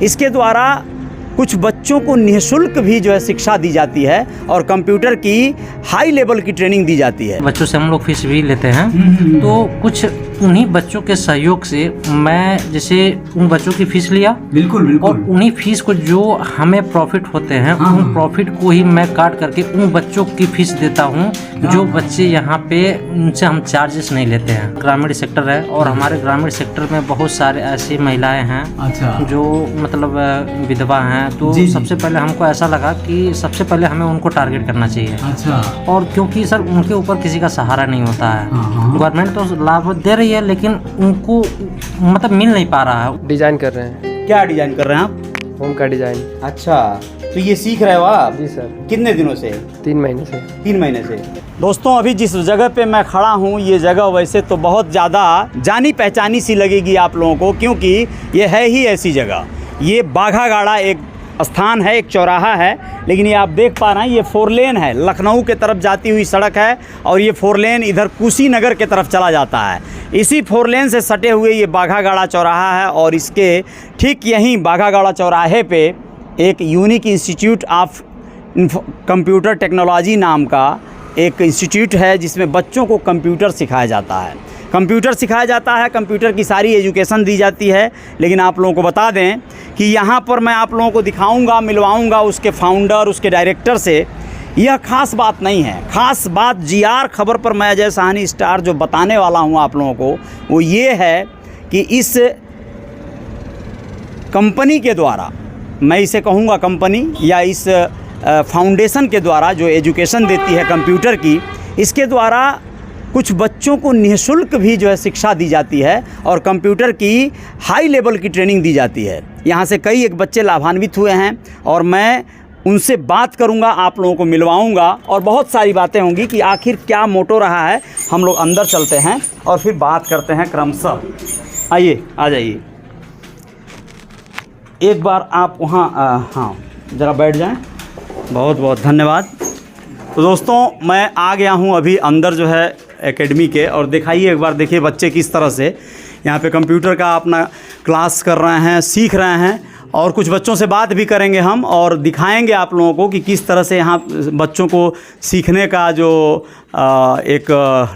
इसके द्वारा कुछ बच्चों को निःशुल्क भी जो है शिक्षा दी जाती है और कंप्यूटर की हाई लेवल की ट्रेनिंग दी जाती है। बच्चों से हम लोग फीस भी लेते हैं, तो कुछ उन्हीं बच्चों के सहयोग से मैं जैसे उन बच्चों की फीस लिया, बिल्कुल और उन्हीं फीस को जो हमें प्रॉफिट होते हैं उन प्रॉफिट को ही मैं काट करके उन बच्चों की फीस देता हूँ जो बच्चे यहाँ पे, उनसे हम चार्जेस नहीं लेते हैं। ग्रामीण सेक्टर है और हमारे ग्रामीण सेक्टर में बहुत सारे ऐसी महिलाएं हैं जो मतलब विधवा हैं, तो सबसे पहले हमको ऐसा लगा कि सबसे पहले हमें उनको टारगेट करना चाहिए। और क्योंकि सर उनके ऊपर किसी का सहारा नहीं होता है, गवर्नमेंट तो लाभ दे रही है लेकिन उनको मतलब मिल नहीं पा रहा है। डिजाइन कर रहे हैं। क्या डिजाइन कर रहे हैं आप? होम का डिजाइन। अच्छा, तो ये सीख रहे हो आप? जी सर। कितने दिनों से? 3 महीने से। 3 महीने से। दोस्तों, अभी जिस जगह पे मैं खड़ा हूँ, ये जगह वैसे तो बहुत ज़्यादा जानी पहचानी सी लगेगी आप लोगों को, क्योंकि ये है ही ऐसी जगह। ये बाघागाड़ा एक स्थान है, एक चौराहा है, लेकिन ये आप देख पा रहे हैं ये 4 लेन है, लखनऊ के तरफ जाती हुई सड़क है और ये 4 लेन इधर कुशीनगर के तरफ चला जाता है। इसी 4 लेन से सटे हुए ये बाघागाड़ा चौराहा है और इसके ठीक यहीं बाघागाड़ा चौराहे पे एक unique institute of computer technology नाम का एक इंस्टीट्यूट है, जिसमें बच्चों को कंप्यूटर सिखाया जाता है। कंप्यूटर सिखाया जाता है, कंप्यूटर की सारी एजुकेशन दी जाती है। लेकिन आप लोगों को बता दें कि यहाँ पर मैं आप लोगों को दिखाऊंगा, मिलवाऊंगा उसके फाउंडर, उसके डायरेक्टर से। यह खास बात नहीं है। खास बात GR खबर पर मैं अजय साहनी स्टार जो बताने वाला हूँ आप लोगों को, वो ये है कि इस कंपनी के द्वारा, मैं इसे कहूँगा कंपनी या इस फाउंडेशन के द्वारा जो एजुकेशन देती है कंप्यूटर की, इसके द्वारा कुछ बच्चों को निःशुल्क भी जो है शिक्षा दी जाती है और कंप्यूटर की हाई लेवल की ट्रेनिंग दी जाती है। यहाँ से कई एक बच्चे लाभान्वित हुए हैं और मैं उनसे बात करूँगा, आप लोगों को मिलवाऊँगा और बहुत सारी बातें होंगी कि आखिर क्या मोटो रहा है। हम लोग अंदर चलते हैं और फिर बात करते हैं क्रमशः। आइए, आ जाइए। एक बार आप वहाँ हाँ ज़रा बैठ जाएं। बहुत बहुत धन्यवाद। तो दोस्तों, मैं आ गया हूँ अभी अंदर जो है एकेडमी के, और दिखाइए एक बार, देखिए बच्चे किस तरह से यहाँ पे कंप्यूटर का अपना क्लास कर रहे हैं, सीख रहे हैं। और कुछ बच्चों से बात भी करेंगे हम और दिखाएंगे आप लोगों को कि किस तरह से यहाँ बच्चों को सीखने का जो एक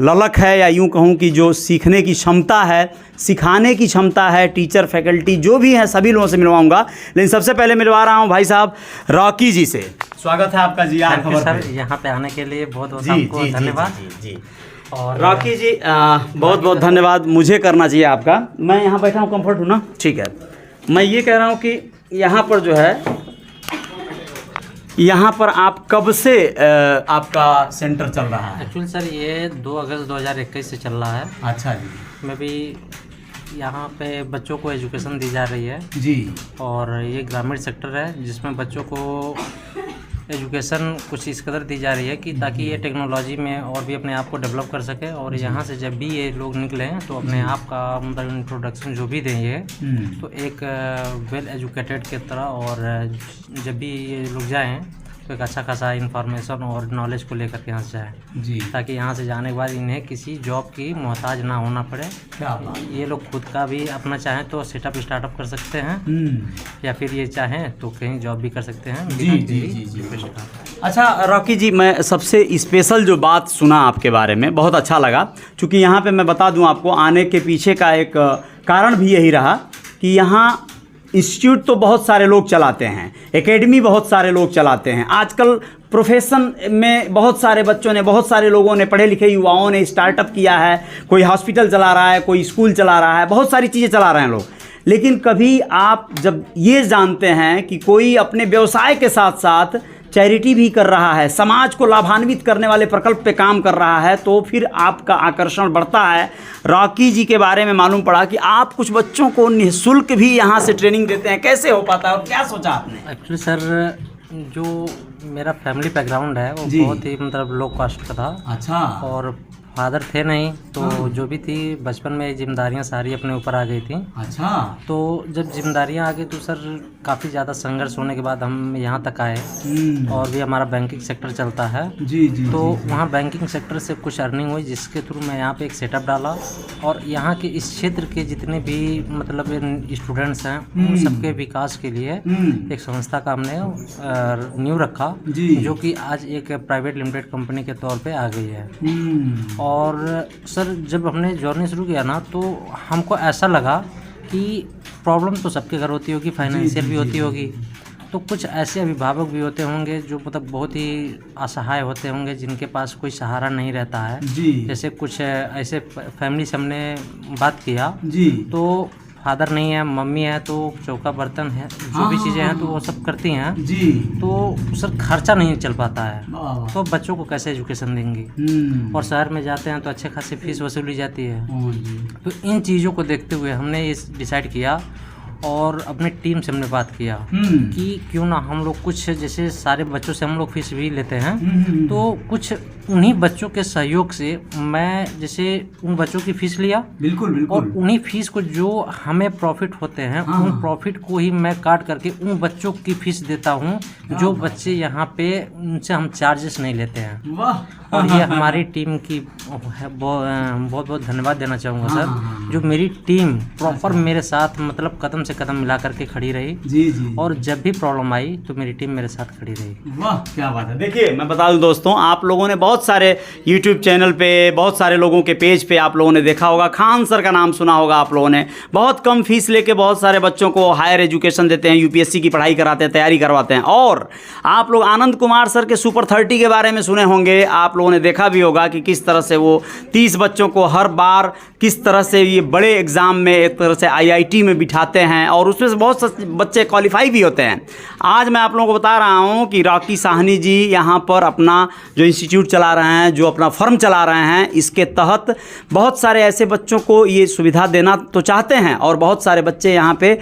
ललक है, या यूँ कहूँ कि जो सीखने की क्षमता है, सिखाने की क्षमता है, टीचर फैकल्टी जो भी हैं सभी लोगों से मिलवाऊंगा। लेकिन सबसे पहले मिलवा रहा हूँ भाई साहब रॉकी जी से। स्वागत है आपका GR खबर सर, पे। यहाँ पे आने के लिए बहुत बहुत आपको धन्यवाद। जी। और रॉकी जी बहुत बहुत धन्यवाद। मुझे करना चाहिए आपका, मैं यहाँ बैठा हूँ, कंफर्ट हूँ ना? ठीक है। मैं ये कह रहा हूँ कि यहाँ पर जो है, यहाँ पर आप कब से आपका सेंटर चल रहा है? एक्चुअली सर ये 2 अगस्त 2021 से चल रहा है। अच्छा जी। मैं भी यहाँ पे बच्चों को एजुकेशन दी जा रही है जी। और ये ग्रामीण सेक्टर है जिसमें बच्चों को एजुकेशन कुछ इस कदर दी जा रही है कि ताकि ये टेक्नोलॉजी में और भी अपने आप को डेवलप कर सके। और यहाँ से जब भी ये लोग निकलें तो अपने आप का मतलब इंट्रोडक्शन जो भी देंगे तो एक वेल एजुकेटेड की तरह, और जब भी ये लोग जाएं तो एक अच्छा खासा इन्फॉर्मेशन और नॉलेज को लेकर के यहाँ से जाएँ जी, ताकि यहाँ से जाने के बाद इन्हें किसी जॉब की मोहताज ना होना पड़े। क्या बात। ये लोग खुद का भी अपना चाहें तो सेटअप स्टार्टअप कर सकते हैं, या फिर ये चाहें तो कहीं जॉब भी कर सकते हैं। जी जी जी जी। अच्छा रॉकी जी, मैं सबसे स्पेशल जो बात सुना आपके बारे में बहुत अच्छा लगा, क्योंकि यहाँ पे मैं बता दूँ आपको, आने के पीछे का एक कारण भी यही रहा कि यहाँ इंस्टीट्यूट तो बहुत सारे लोग चलाते हैं, एकेडमी बहुत सारे लोग चलाते हैं। आजकल प्रोफेशन में बहुत सारे बच्चों ने, बहुत सारे लोगों ने, पढ़े लिखे युवाओं ने स्टार्टअप किया है। कोई हॉस्पिटल चला रहा है, कोई स्कूल चला रहा है, बहुत सारी चीज़ें चला रहे हैं लोग। लेकिन कभी आप जब ये जानते हैं कि कोई अपने व्यवसाय के साथ साथ चैरिटी भी कर रहा है, समाज को लाभान्वित करने वाले प्रकल्प पे काम कर रहा है, तो फिर आपका आकर्षण बढ़ता है। रॉकी जी के बारे में मालूम पड़ा कि आप कुछ बच्चों को निःशुल्क भी यहाँ से ट्रेनिंग देते हैं। कैसे हो पाता है और क्या सोचा आपने? एक्चुअली सर, जो मेरा फैमिली बैकग्राउंड है वो बहुत ही मतलब लो कास्ट का था। अच्छा। और फादर थे नहीं, तो जो भी थी बचपन में जिम्मेदारियां सारी अपने ऊपर आ गई थी। अच्छा। तो जब जिम्मेदारियां आ गई तो सर काफ़ी ज़्यादा संघर्ष होने के बाद हम यहाँ तक आए, और भी हमारा बैंकिंग सेक्टर चलता है। जी जी। तो वहाँ बैंकिंग सेक्टर से कुछ अर्निंग हुई, जिसके थ्रू मैं यहाँ पे एक सेटअप डाला, और यहाँ के इस क्षेत्र के जितने भी मतलब स्टूडेंट्स हैं उन सबके विकास के लिए एक संस्था का हमने नींव रखा, जो कि आज एक प्राइवेट लिमिटेड कंपनी के तौर पे आ गई है। और सर जब हमने जर्नी शुरू किया ना, तो हमको ऐसा लगा कि प्रॉब्लम तो सबके घर होती होगी, फाइनेंशियल भी होती होगी, तो कुछ ऐसे अभिभावक भी होते होंगे जो मतलब बहुत ही असहाय होते होंगे, जिनके पास कोई सहारा नहीं रहता है। जैसे कुछ ऐसे फैमिली से हमने बात किया जी, तो फादर नहीं है, मम्मी है, तो चौका बर्तन है, जो भी चीज़ें हैं तो वो सब करती हैं जी। तो सर खर्चा नहीं चल पाता है, तो बच्चों को कैसे एजुकेशन देंगी, और शहर में जाते हैं तो अच्छे खासी फीस वसूली जाती है। तो इन चीज़ों को देखते हुए हमने ये डिसाइड किया, और अपनी टीम से हमने बात किया कि क्यों ना हम लोग कुछ, जैसे सारे बच्चों से हम लोग फीस भी लेते हैं, तो कुछ उन्हीं बच्चों के सहयोग से मैं जैसे उन बच्चों की फीस लिया, बिल्कुल, और उन्हीं फीस को जो हमें प्रॉफिट होते हैं उन प्रॉफिट को ही मैं काट करके उन बच्चों की फीस देता हूं, जो बच्चे यहाँ पे उनसे हम चार्जेस नहीं लेते हैं। और ये हमारी टीम की बहुत बहुत धन्यवाद देना चाहूँगा सर, जो मेरी टीम प्रॉपर मेरे साथ मतलब कदम से कदम मिला करके खड़ी रही जी। और जब भी प्रॉब्लम आई तो मेरी टीम मेरे साथ खड़ी रही। वाह क्या बात है। देखिए मैं बता दूं दोस्तों, आप लोगों ने बहुत सारे यूट्यूब चैनल पे, बहुत सारे लोगों के पेज पे आप लोगों ने देखा होगा, खान सर का नाम सुना होगा आप लोगों ने। बहुत कम फीस लेके बहुत सारे बच्चों को हायर एजुकेशन देते हैं, यूपीएससी की पढ़ाई कराते हैं, तैयारी करवाते हैं। और आप लोग आनंद कुमार सर के सुपर 30 के बारे में सुने होंगे, आप लोगों ने देखा भी होगा कि किस तरह से वो 30 बच्चों को हर बार किस तरह से ये बड़े एग्ज़ाम में एक तरह से आईआईटी में बिठाते हैं, और उसमें से बहुत से बच्चे क्वालिफाई भी होते हैं। आज मैं आप लोगों को बता रहा हूँ कि रॉकी साहनी जी यहाँ पर अपना जो इंस्टीट्यूट चला रहे हैं, जो अपना फर्म चला रहे हैं, इसके तहत बहुत सारे ऐसे बच्चों को ये सुविधा देना तो चाहते हैं, और बहुत सारे बच्चे यहाँ पे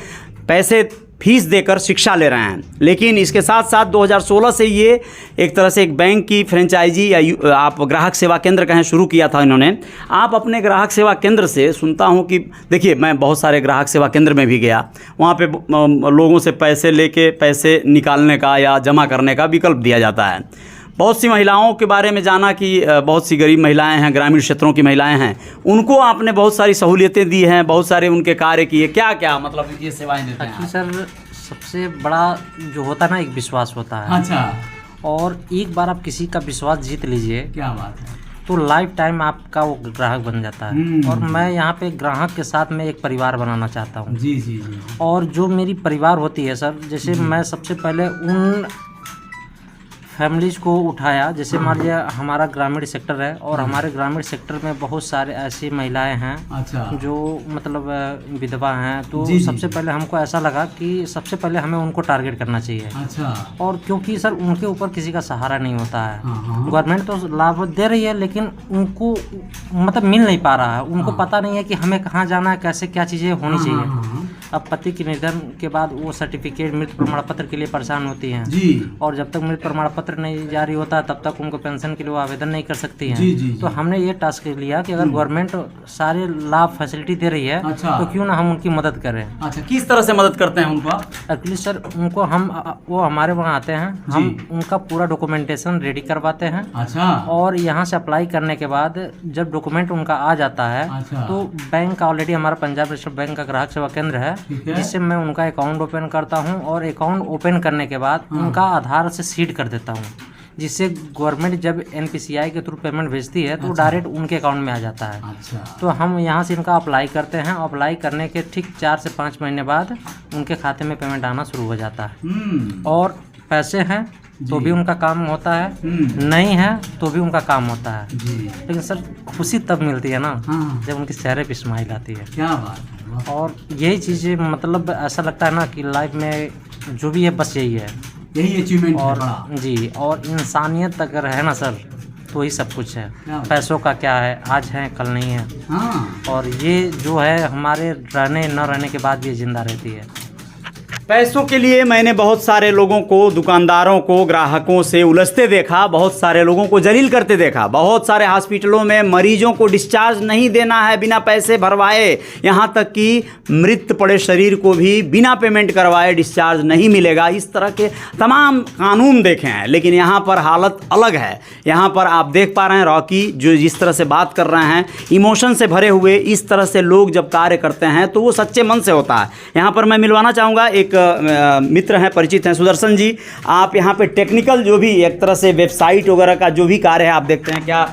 पैसे फीस देकर शिक्षा ले रहे हैं। लेकिन इसके साथ साथ 2016 से ये एक तरह से एक बैंक की फ्रेंचाइजी या आप ग्राहक सेवा केंद्र कहें शुरू किया था इन्होंने। आप अपने ग्राहक सेवा केंद्र से, सुनता हूँ कि देखिए मैं बहुत सारे ग्राहक सेवा केंद्र में भी गया, वहाँ पे लोगों से पैसे लेके पैसे निकालने का या जमा करने का विकल्प दिया जाता है। बहुत सी महिलाओं के बारे में जाना कि बहुत सी गरीब महिलाएं हैं, ग्रामीण क्षेत्रों की महिलाएं हैं, उनको आपने बहुत सारी सहूलियतें दी हैं, बहुत सारे उनके कार्य किए। क्या क्या मतलब ये सेवाएं देते हैं? सर सबसे बड़ा जो होता है ना, एक विश्वास होता है। अच्छा। और एक बार आप किसी का विश्वास जीत लीजिए, क्या बात है, तो लाइफ टाइम आपका वो ग्राहक बन जाता है। और मैं यहाँ पे ग्राहक के साथ में एक परिवार बनाना चाहता हूँ जी जी जी। और जो मेरी परिवार होती है सर, जैसे मैं सबसे पहले उन फैमिलीज़ को उठाया, जैसे मान लिया हमारा ग्रामीण सेक्टर है, और हमारे ग्रामीण सेक्टर में बहुत सारे ऐसी महिलाएं हैं अच्छा, जो मतलब विधवा हैं। तो सबसे पहले हमको ऐसा लगा कि सबसे पहले हमें उनको टारगेट करना चाहिए। अच्छा। और क्योंकि सर उनके ऊपर किसी का सहारा नहीं होता है, गवर्नमेंट तो लाभ दे रही है, लेकिन उनको मतलब मिल नहीं पा रहा है, उनको पता नहीं है कि हमें कहाँ जाना है, कैसे क्या चीज़ें होनी चाहिए। अब पति के निधन के बाद वो सर्टिफिकेट, मृत्यु प्रमाण पत्र के लिए परेशान होती हैं जी। और जब तक मृत्यु प्रमाण पत्र नहीं जारी होता तब तक उनको पेंशन के लिए आवेदन नहीं कर सकती हैं जी। तो हमने ये टास्क लिया कि अगर गवर्नमेंट सारे लाभ फैसिलिटी दे रही है अच्छा, तो क्यों ना हम उनकी मदद करें। अच्छा, किस तरह से मदद करते हैं उनको? एक्चुअली सर उनको वो हमारे वहाँ आते हैं, हम उनका पूरा डॉक्यूमेंटेशन रेडी करवाते हैं। अच्छा। और यहाँ से अप्लाई करने के बाद जब डॉक्यूमेंट उनका आ जाता है तो बैंक ऑलरेडी हमारा पंजाब नेशनल बैंक का ग्राहक सेवा केंद्र है, जिससे मैं उनका अकाउंट ओपन करता हूं, और अकाउंट ओपन करने के बाद उनका आधार से सीड कर देता हूं, जिससे गवर्नमेंट जब एनपीसीआई के थ्रू पेमेंट भेजती है तो डायरेक्ट उनके अकाउंट में आ जाता है। अच्छा। तो हम यहां से इनका अप्लाई करते हैं, अप्लाई करने के ठीक 4 से 5 महीने बाद उनके खाते में पेमेंट आना शुरू हो जाता है। और पैसे हैं तो भी उनका काम होता है, नहीं है तो भी उनका काम होता है। लेकिन सर खुशी तब मिलती है ना जब उनके चेहरे पे स्माइल आती है। क्या बात है। और यही चीज़ें मतलब ऐसा लगता है ना कि लाइफ में जो भी है बस यही है, यही अचीवमेंट और जी। और इंसानियत अगर है ना सर तो ही सब कुछ है। पैसों का क्या है, आज है कल नहीं है। और ये जो है हमारे रहने न रहने के बाद भी जिंदा रहती है। पैसों के लिए मैंने बहुत सारे लोगों को, दुकानदारों को, ग्राहकों से उलझते देखा, बहुत सारे लोगों को जलील करते देखा। बहुत सारे हॉस्पिटलों में मरीजों को डिस्चार्ज नहीं देना है बिना पैसे भरवाए, यहाँ तक कि मृत पड़े शरीर को भी बिना पेमेंट करवाए डिस्चार्ज नहीं मिलेगा। इस तरह के तमाम कानून देखे हैं, लेकिन यहाँ पर हालत अलग है। यहाँ पर आप देख पा रहे हैं रॉकी जो जिस तरह से बात कर रहे हैं, इमोशन से भरे हुए, इस तरह से लोग जब कार्य करते हैं तो वो सच्चे मन से होता है। यहाँ पर मैं मिलवाना चाहूँगा, एक मित्र हैं, परिचित हैं, सुदर्शन जी। आप यहाँ पे टेक्निकल जो भी एक तरह से वेबसाइट वगैरह का जो भी कार्य है आप देखते हैं, क्या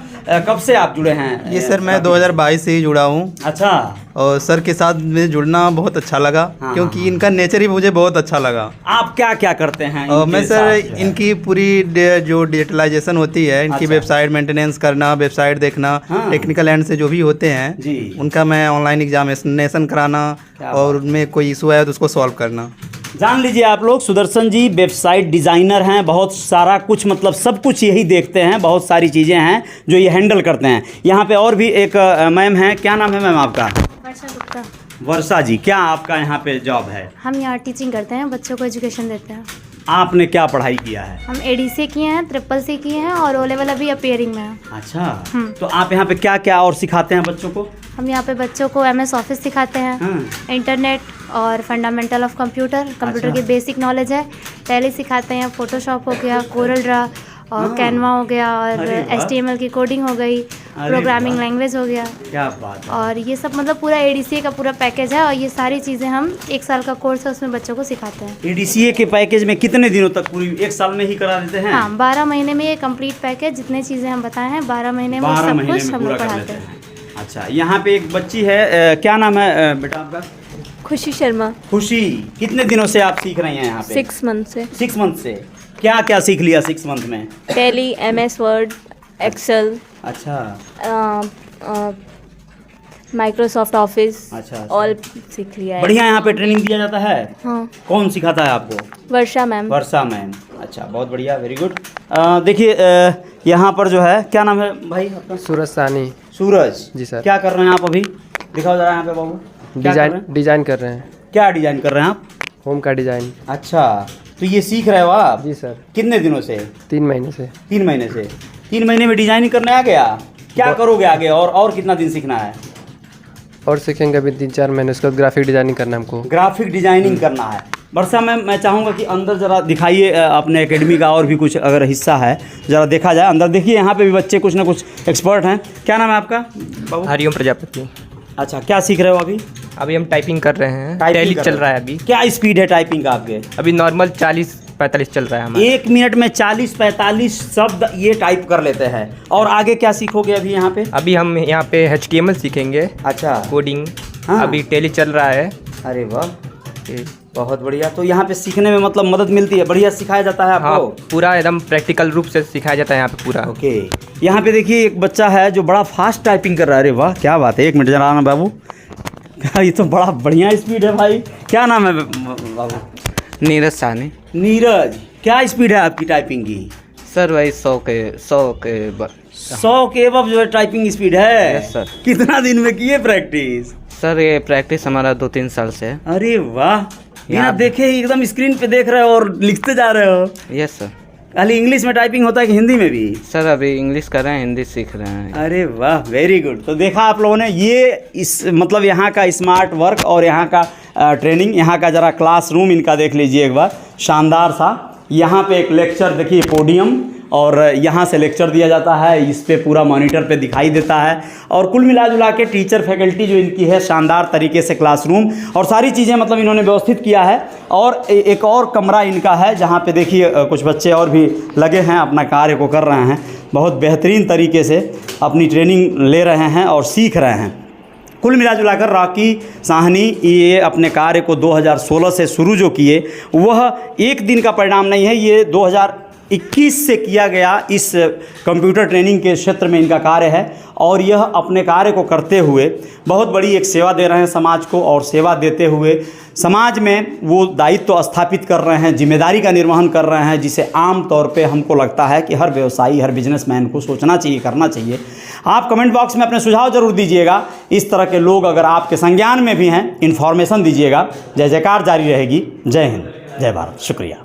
कब से आप जुड़े हैं? ये सर मैं 2022 से ही जुड़ा हूँ। अच्छा। और सर के साथ में जुड़ना बहुत अच्छा लगा, क्योंकि इनका नेचर ही मुझे बहुत अच्छा लगा। आप क्या क्या करते हैं? मैं सर इनकी पूरी जो डिजिटलाइजेशन होती है, इनकी वेबसाइट मेंटेनेंस करना, वेबसाइट देखना, टेक्निकल एंड से जो भी होते हैं उनका मैं ऑनलाइन एग्जामिनेशन कराना और उनमें कोई इशू आया तो उसको सॉल्व करना। जान लीजिए आप लोग, सुदर्शन जी वेबसाइट डिज़ाइनर हैं, बहुत सारा कुछ मतलब सब कुछ यही देखते हैं, बहुत सारी चीज़ें हैं जो ये हैंडल करते हैं। यहाँ पे और भी एक मैम हैं, क्या नाम है मैम आपका? वर्षा गुप्ता। वर्षा जी, क्या आपका यहाँ पे जॉब है? हम यहाँ टीचिंग करते हैं, बच्चों को एजुकेशन देते हैं। आपने क्या पढ़ाई किया है? हम ADC किए हैं, SSC किए हैं और O लेवल अभी अपीयरिंग में है। अच्छा, तो आप यहाँ पे क्या क्या और सिखाते हैं बच्चों को? हम यहाँ पे बच्चों को MS ऑफिस सिखाते हैं, इंटरनेट और फंडामेंटल ऑफ कंप्यूटर की बेसिक नॉलेज है, टैली सिखाते हैं, फोटोशॉप हो गया, कोरल ड्रा और कैनवा हो गया और HTML की कोडिंग हो गई, प्रोग्रामिंग लैंग्वेज हो गया। क्या बात है। और ये सब मतलब पूरा ADCA का पूरा पैकेज है और ये सारी चीज़ें हम 1 साल का कोर्स है उसमें बच्चों को सिखाते हैं। ADCA के पैकेज में कितने दिनों तक पूरी 1 साल में ही करा देते हैं? हाँ, 12 महीने में ये कंप्लीट पैकेज, जितनी चीज़ें हम बताए हैं 12 महीने में सब कुछ हम लोग पढ़ाते हैं। अच्छा, यहाँ पे एक बच्ची है, क्या नाम है बेटा आपका? खुशी शर्मा। खुशी, कितने दिनों से आप सीख रही हैं यहाँ पे? 6 मंथ से। 6 मंथ से। क्या क्या सीख लिया 6 मंथ में? Tally, MS Word, Excel. अच्छा। Microsoft Office. अच्छा। ऑल सीख लिया है। बढ़िया यहाँ पे ट्रेनिंग दिया जाता है? हाँ। कौन सिखाता है आपको? वर्षा मैम। वर्षा मैम। अच्छा, बहुत बढ़िया, वेरी गुड। देखिए यहाँ पर जो है, क्या नाम है भाई आपका? सूरज सानी। सूरज जी सर। क्या कर रहे हैं आप अभी? दिखाओ जरा यहाँ पे बाबू। डिजाइन कर रहे हैं। क्या डिजाइन कर रहे हैं आप? होम का डिजाइन। अच्छा, तो ये सीख रहे हो आप? जी सर। कितने दिनों से? 3 महीने से। 3 महीने से। 3 महीने में डिजाइनिंग करने आ गया? क्या करोगे आगे और कितना दिन सीखना है? और सीखेंगे अभी 3-4 महीने, उसके बाद ग्राफिक डिजाइनिंग करना है हमको। ग्राफिक डिजाइनिंग करना है। वर्षा मैम, मैं चाहूँगा कि अंदर ज़रा दिखाइए अपने एकेडमी का और भी कुछ अगर हिस्सा है, ज़रा देखा जाए अंदर। देखिए यहाँ पे भी बच्चे कुछ ना कुछ एक्सपर्ट हैं। क्या नाम है आपका बाबू? हरिओम प्रजापति। अच्छा, क्या सीख रहे हो अभी? अभी हम टाइपिंग कर रहे हैं, टाइपिंग टैली कर चल रहे रहा है अभी। क्या स्पीड है टाइपिंग का आपके? अभी नॉर्मल 40-45 चल रहा है हमारा। 1 मिनट में 40-45 शब्द ये टाइप कर लेते हैं। और आगे क्या सीखोगे अभी यहाँ पे? अभी हम यहाँ पे HTML सीखेंगे। अच्छा, कोडिंग। हाँ। अभी टैली चल रहा है। अरे वाह, बहुत बढ़िया। तो यहाँ पे सीखने में मतलब मदद मिलती है, बढ़िया सिखाया जाता है आपको? हाँ, पूरा एकदम प्रैक्टिकल रूप से सिखाया जाता है यहाँ पे पूरा। ओके। यहाँ पे देखिए एक बच्चा है जो बड़ा फास्ट टाइपिंग कर रहा है। अरे वाह, क्या बात है। 1 मिनट जरा आना बाबू। ये तो बड़ा बढ़िया स्पीड है भाई। क्या नाम है बाबू? नीरज साहनी। नीरज, क्या स्पीड है आपकी टाइपिंग की? सर वही 100 के अबव जो है टाइपिंग स्पीड है? Yes sir. कितना दिन में किए प्रैक्टिस? सर ये प्रैक्टिस हमारा 2-3 साल से है। अरे वाह, बिना देखे ही एकदम स्क्रीन पे देख रहे हो और लिखते जा रहे हो। Yes sir. खाली इंग्लिश में टाइपिंग होता है कि हिंदी में भी? सर अभी इंग्लिश कर रहे हैं, हिंदी सीख रहे हैं। अरे वाह, वेरी गुड। तो देखा आप लोगों ने, ये इस मतलब यहाँ का स्मार्ट वर्क और यहाँ का ट्रेनिंग, यहाँ का ज़रा क्लासरूम इनका देख लीजिए एक बार, शानदार सा। यहाँ पे एक लेक्चर देखिए, पोडियम, और यहाँ से लेक्चर दिया जाता है, इस पे पूरा मॉनिटर पे दिखाई देता है। और कुल मिला जुला के टीचर फैकल्टी जो इनकी है, शानदार तरीके से क्लासरूम और सारी चीज़ें मतलब इन्होंने व्यवस्थित किया है। और एक और कमरा इनका है जहाँ पे देखिए कुछ बच्चे और भी लगे हैं, अपना कार्य को कर रहे हैं, बहुत बेहतरीन तरीके से अपनी ट्रेनिंग ले रहे हैं और सीख रहे हैं। कुल मिला जुलाकर रॉकी साहनी ये अपने कार्य को 2016 से शुरू जो किए, वह एक दिन का परिणाम नहीं है, ये 21 से किया गया इस कंप्यूटर ट्रेनिंग के क्षेत्र में इनका कार्य है और यह अपने कार्य को करते हुए बहुत बड़ी एक सेवा दे रहे हैं समाज को और सेवा देते हुए समाज में वो दायित्व स्थापित कर रहे हैं, जिम्मेदारी का निर्वहन कर रहे हैं, जिसे आम तौर पे हमको लगता है कि हर व्यवसायी, हर बिजनेसमैन को सोचना चाहिए, करना चाहिए। आप कमेंट बॉक्स में अपने सुझाव जरूर दीजिएगा। इस तरह के लोग अगर आपके संज्ञान में भी हैं, इन्फॉर्मेशन दीजिएगा। जय जयकार जारी रहेगी। जय हिंद, जय भारत, शुक्रिया।